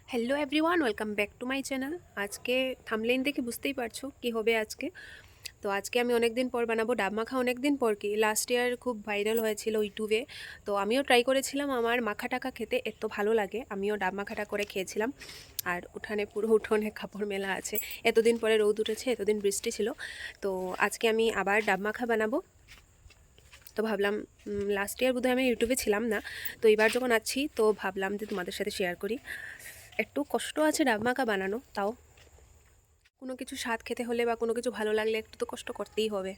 Hello everyone, welcome back to my channel. আজকে থামলেন দেখে বুঝতেই পারছো কি হবে আজকে। তো আজকে আমি অনেক দিন পর বানাবো ডাব মাখা। অনেক দিন পর কি, লাস্ট ইয়ার খুব ভাইরাল হয়েছিল ইউটিউবে। তো আমিও ট্রাই করেছিলাম, আমার মাখা টাকা খেতে এত ভালো লাগে, আমিও ডাব মাখাটা করে খেয়েছিলাম। আর উঠানে, পুরো উঠোনে কাপড় মেলা আছে। এতদিন পরে রোদ উঠেছে, এতদিন বৃষ্টি ছিল। তো আজকে আমি আবার ডাব মাখা বানাবো। তো ভাবলাম, লাস্ট ইয়ার বোধহয় আমি ইউটিউবে ছিলাম না, তো এবার যখন আছি তো ভাবলাম যে তোমাদের সাথে শেয়ার করি। একটু কষ্ট আছে ডাব মাখা বানানো, তাও কোনো কিছু স্বাদ খেতে হলে বা কোনো কিছু ভালো লাগলে একটু তো কষ্ট করতেই হবে।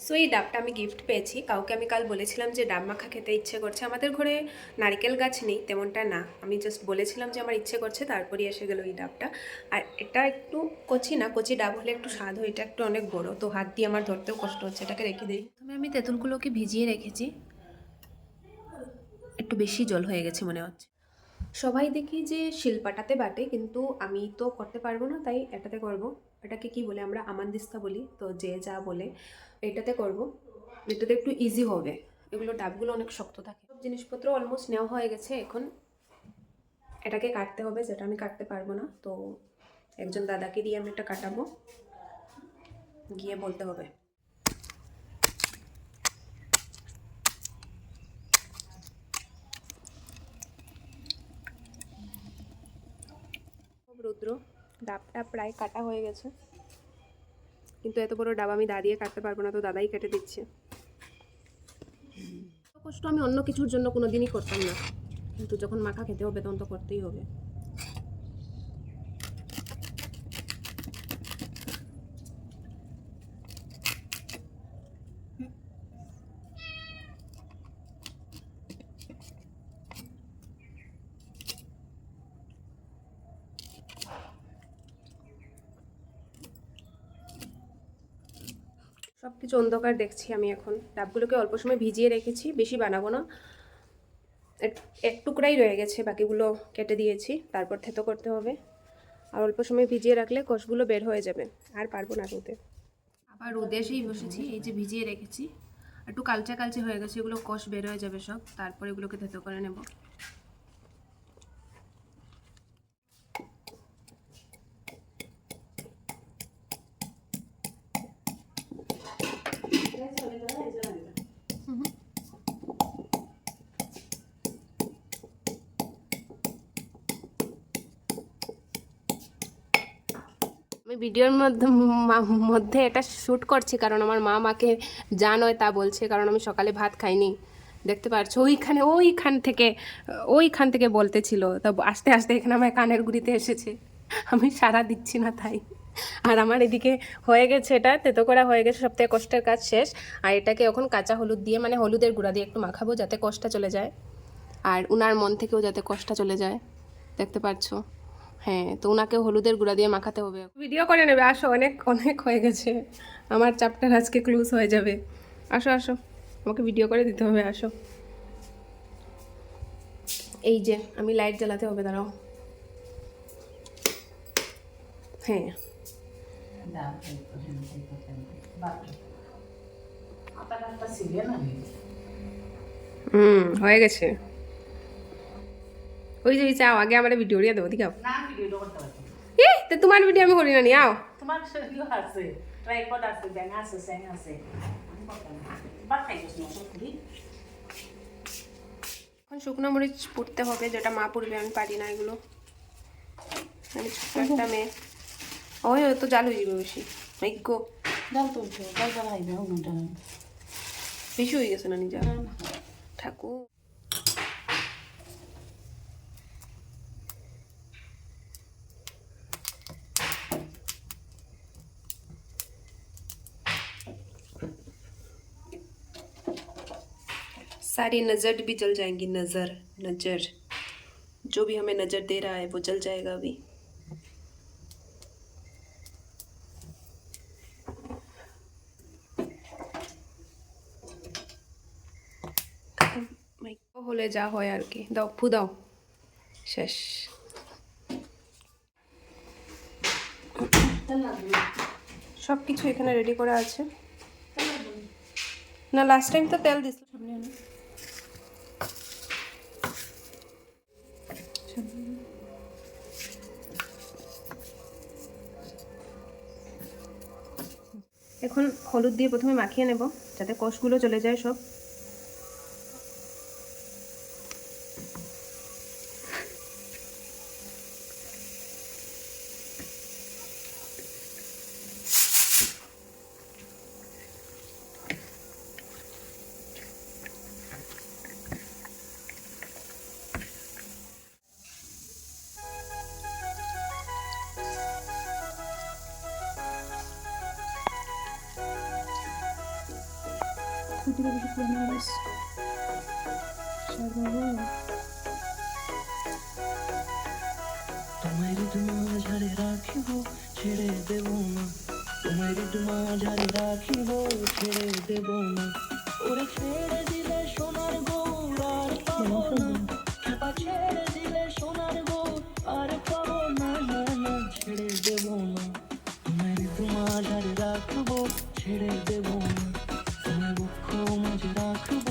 সো এই ডাবটা আমি গিফট পেয়েছি। কাউকে আমি কাল বলেছিলাম যে ডাব মাখা খেতে ইচ্ছে করছে। আমাদের ঘরে নারকেল গাছ নেই, তেমনটা না, আমি জাস্ট বলেছিলাম যে আমার ইচ্ছে করছে, তারপরই এসে গেলো এই ডাবটা। আর এটা একটু কচি না, কচি ডাব হলে একটু স্বাদ হয়, এটা একটু অনেক বড়, তো হাত দিয়ে আমার ধরতেও কষ্ট হচ্ছে। এটাকে রেখে দিই। আমি তেঁতুলগুলোকে ভিজিয়ে রেখেছি, একটু বেশি জল হয়ে গেছে মনে হচ্ছে। সবাই দেখি যে শিলপাটাতে বাটে, কিন্তু আমি তো করতে পারবো না, তাই এটাতে করব। এটাকে কি বলে, আমরা আমানদিস্তা বলি, তো যে যা বলে এটাতে করব। এটাতে একটু ইজি হবে, এগুলো ডাবগুলো অনেক শক্ত থাকে। সব জিনিসপত্র অলমোস্ট নেওয়া হয়ে গেছে, এখন এটাকে কাটতে হবে, যেটা আমি কাটতে পারবো না। তো একজন দাদাকে দিয়ে আমি এটা কাটাবো, গিয়ে বলতে হবে। রুদ্র, ডাবটা প্রায় কাটা হয়ে গেছে, কিন্তু এত বড় ডাব আমি দাঁড়িয়ে কাটতে পারবো না, তো দাদাই কেটে দিচ্ছে। কষ্ট আমি অন্য কিছুর জন্য কোনো দিনই করতাম না, কিন্তু যখন মাখা খেতে হবে তখন তো করতেই হবে। সব কিছু অন্ধকার দেখছি আমি এখন। ডাবগুলোকে অল্প সময় ভিজিয়ে রেখেছি, বেশি বানাবো না, এক টুকরাই রয়ে গেছে, বাকিগুলো কেটে দিয়েছি, তারপর থেতো করতে হবে। আর অল্প সময় ভিজিয়ে রাখলে কষগুলো বের হয়ে যাবে, আর পারবো না রোদে। আবার রোদে এসেই বসেছি, এই যে ভিজিয়ে রেখেছি, একটু কালচে কালচে হয়ে গেছে, এগুলো কষ বের হয়ে যাবে সব, তারপর এগুলোকে থেতো করে নেব। আমি ভিডিওর মধ্যে এটা শ্যুট করছি, কারণ আমার মা মাকে যা নয় তা বলছে, কারণ আমি সকালে ভাত খাইনি। দেখতে পাচ্ছ, ওইখান থেকে বলতেছিল, তো আস্তে আস্তে এখানে আমার কানের গুড়িতে এসেছে, আমি সাড়া দিচ্ছি না তাই। আর আমার এদিকে হয়ে গেছে, এটা তেতো করা হয়ে গেছে, সবথেকে কষ্টের কাজ শেষ। আর এটাকে এখন কাঁচা হলুদ দিয়ে, মানে হলুদের গুঁড়া দিয়ে একটু মাখাবো, যাতে কষ্টটা চলে যায়, আর উনার মন থেকেও যাতে কষ্টটা চলে যায়। দেখতে পাচ্ছ, হ্যাঁ, তো ওনাকে হলুদের গুঁড়া দিয়ে মাখাতে হবে। ভিডিও করে নেবে, আসো, অনেক অনেক হয়ে গেছে, আমার চ্যাপ্টার আজকে ক্লোজ হয়ে যাবে। আসো আসো, আমাকে ভিডিও করে দিতে হবে, আসো। এই যে আমি লাইট জ্বালাতে হবে, দাঁড়াও। হ্যাঁ, হয়ে গেছে। ওই যে চাও, আগে আমার ভিডিও দিয়ে দেবো, দিকাও। তো তোমার ভিডিও আমি করি না, নি আও। তোমার ইয়ে আছে, ট্রাইপড আছে, ব্যাঙ আছে, স্যাং আছে। বা খাইছিস না সত্যি? এখন শুকনো মরিচ পুড়তে হবে, যেটা মা পুড়বে, আমি পারি না এগুলো, আমি ছোট্ট একটা মেয়ে। ওই তো জাল হয়ে যাবে বেশি, ভাগ্য ডাল তো ডাল ডাল খাইবে ওটা। বেশি হয়ে গেছে না নিজা ঠাকুর। सारी नज़र भी जल जाएंगी, नज़र नज़र, जो भी हमें नज़र दे रहा है वो जल जाएगा अभी। হলে যা হয় আর কি, দাও ফু দাও, শেষ। সব কিছু এখানে রেডি করা আছে না, লাস্ট টাইম তো তেল দিছিল। এখন হলুদ দিয়ে প্রথমে মাখিয়ে নেব যাতে কষগুলো চলে যায় সব। তোমার মাঝারে রাখিব ছেড়ে দেব না, তোমার মাঝারে রাখিব ছেড়ে দেব না, ওরে ছেড়ে দিলে সোনার গৌর আর পাবো না, খেপা ছেড়ে দিলে সোনার গৌর আর পাবো না, না না ছেড়ে দেব না, তোমার মাঝারে রাখব ছেড়ে দেব না, তোমার বক্ষ মাঝে রাখব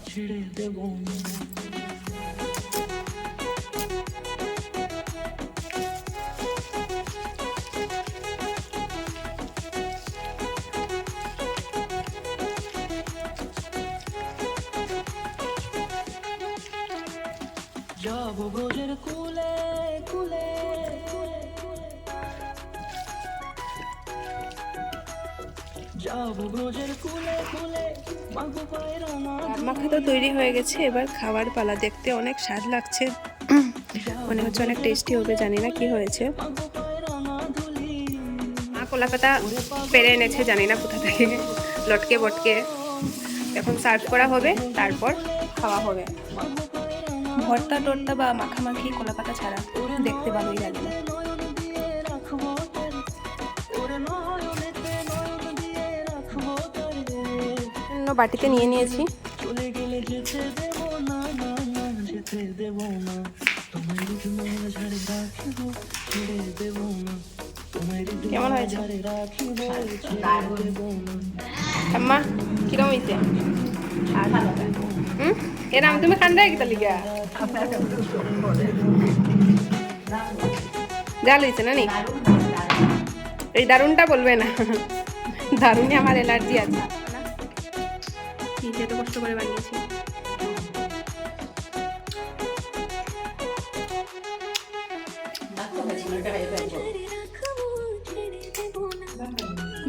ছেড়ে দেব না। যাব ব্রজের কুলে কুলে, যাব ব্রজের কুলে কুলে, মাগো পায়রা না মাখা তো তৈরি হয়ে গেছে, এবার খাওয়ার পালা। দেখতে অনেক স্বাদ লাগছে, মনে হচ্ছে অনেক টেস্টি হবে, জানি না কি হয়েছে। মাগো পায়রা না ধুলি, মা কলাপাতা পেরে এনেছে, জানি না কোথা থেকে, লটকে বটকে। এখন সার্ভ করা হবে, তারপর খাওয়া হবে। ভর্তা টর্তা বা মাখামাখি কলাপাতা ছাড়া দেখতে ভালোই লাগে না। নয়ন দিয়ে রাখবো তারে, ওরে নয়নেতে নয়ন দিয়ে রাখবো তারে, অন্য বাটিতে নিয়ে নিয়েছি। চলে গেলে যেতে দেব না, না না যেতে দেব না, তোমার মাঝারে রাখিব ছেড়ে দেব না, তোমার কেমন হয়েছে মাঝারে রাখিব ছেড়ে দেব না। আম্মা? কিরম হয়েছে? এরাম তুমি খান দেয় কিতা লিগা? জাল হয়েছে না নি? এই দারুনটা বলবে না, দারুনে আমার অ্যালার্জি আছে। এত কষ্ট করে বানিয়েছি।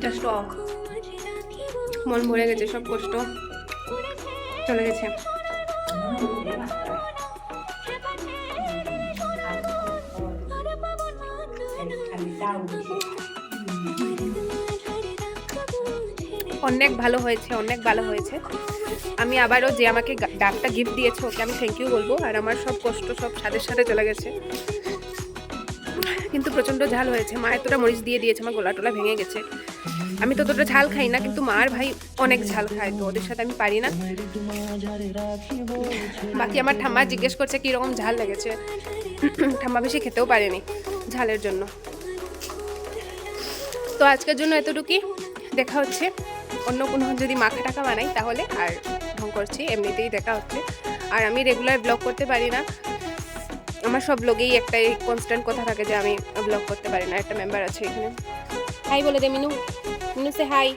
জাস্ট মন ভরে গেছে, সব কষ্ট চলে গেছে। অনেক ভালো হয়েছে, অনেক ভালো হয়েছে। আমি আবারও যে আমাকে ডাবটা গিফট দিয়েছে ওকে আমি থ্যাংক ইউ বলবো। আর আমার সব কষ্ট সব স্বাদের সাথে চলে গেছে, কিন্তু প্রচণ্ড ঝাল হয়েছে। মা এতটা মরিচ দিয়ে দিয়েছে, আমার গলা টোলা ভেঙে গেছে। আমি তো ততটা ঝাল খাই না, কিন্তু মার ভাই অনেক ঝাল খায়, তো ওদের সাথে আমি পারি না। বাকি আমার ঠাম্মা জিজ্ঞেস করছে কীরকম ঝাল লেগেছে। ঠাম্মা বেশি খেতেও পারেনি ঝালের জন্য। তো আজকের জন্য এতটুকুই, দেখা হচ্ছে অন্য কোনো যদি মাখা টাকা বানাই তাহলে। আর ঢং করছি, এমনিতেই দেখা হচ্ছে। আর আমি রেগুলার ব্লগ করতে পারি না, আমার সব ব্লগেই একটাই কনস্ট্যান্ট কথা থাকে যে আমি ব্লগ করতে পারি না। একটা মেম্বার আছে এখানে, হাই বলে দে মিনু, মিনু সে হাই।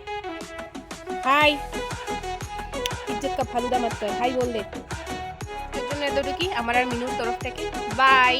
হাই, ইজ্জত কা ফালুদা মত কর, হাই বল দে। এর জন্য এতটুকুই আমার আর মিনুর তরফ থেকে, বাই।